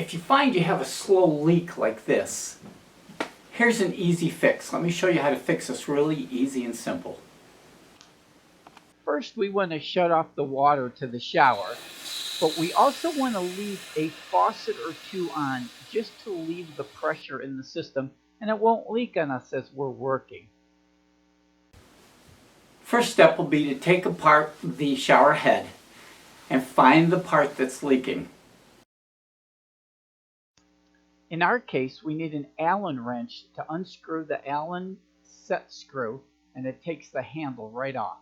If you find you have a slow leak like this, here's an easy fix. Let me show you how to fix this really easy and simple. First, we want to shut off the water to the shower, but we also want to leave a faucet or two on just to leave the pressure in the system, and it won't leak on us as we're working. First step will be to take apart the shower head and find the part that's leaking. In our case, we need an Allen wrench to unscrew the Allen set screw, and it takes the handle right off.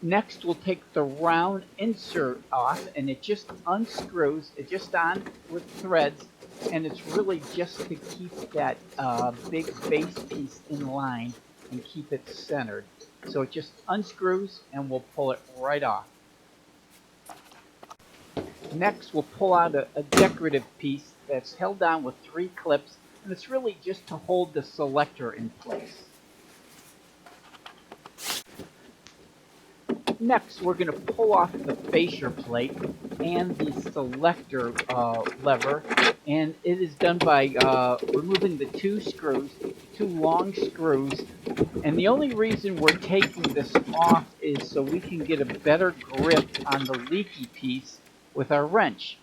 Next, we'll take the round insert off, and it just unscrews. It's just on with threads, and it's really just to keep that big base piece in line and keep it centered. So it just unscrews, and we'll pull it right off. Next, we'll pull out a decorative piece that's held down with 3 clips, and it's really just to hold the selector in place. Next, we're going to pull off the fascia plate and the selector lever, and it is done by removing the 2 screws, 2 long screws, and the only reason we're taking this off is so we can get a better grip on the leaky piece with our wrench.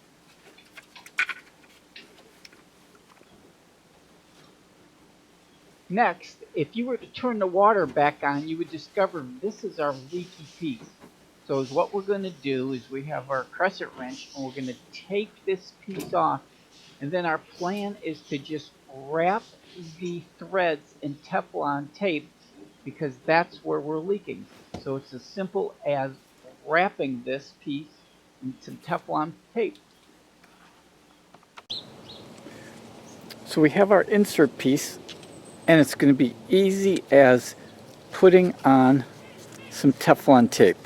Next, if you were to turn the water back on, you would discover this is our leaky piece. So what we're going to do is we have our crescent wrench, and we're going to take this piece off, and then our plan is to just wrap the threads in Teflon tape, because that's where we're leaking. So it's as simple as wrapping this piece in some Teflon tape. So we have our insert piece, and it's going to be easy as putting on some Teflon tape.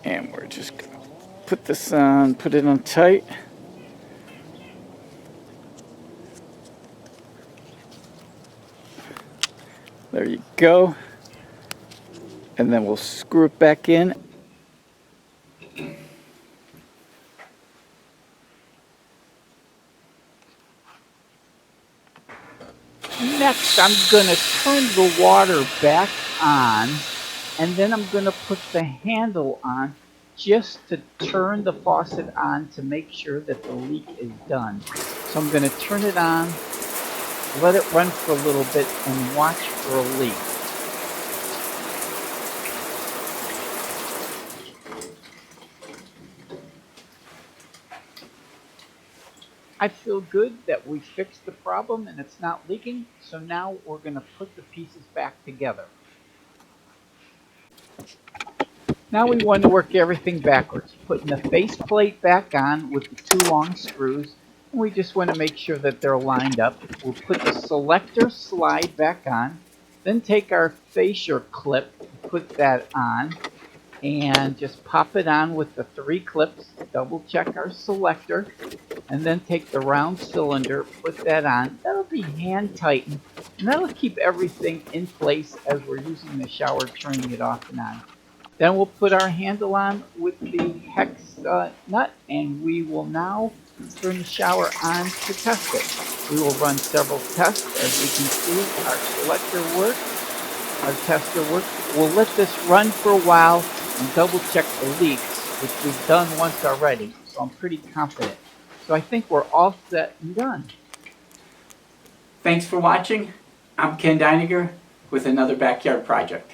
And we're just going to put this on, put it on tight. There you go. And then we'll screw it back in. Next, I'm going to turn the water back on, and then I'm going to put the handle on just to turn the faucet on to make sure that the leak is done. So I'm going to turn it on, let it run for a little bit, and watch for a leak. I feel good that we fixed the problem and it's not leaking, so now we're going to put the pieces back together. Now we want to work everything backwards, putting the faceplate back on with the 2 long screws, and we just want to make sure that they're lined up. We'll put the selector slide back on, then take our fascia clip, put that on, and just pop it on with the 3 clips, double check our selector, and then take the round cylinder, put that on. That'll be hand tightened, and that'll keep everything in place as we're using the shower, turning it off and on. Then we'll put our handle on with the hex nut, and we will now turn the shower on to test it. We will run several tests. As we can see, our selector works, our tester works. We'll let this run for a while and double check the leaks, which we've done once already, so I'm pretty confident. So I think we're all set and done. Thanks for watching. I'm Ken Deininger with another backyard project.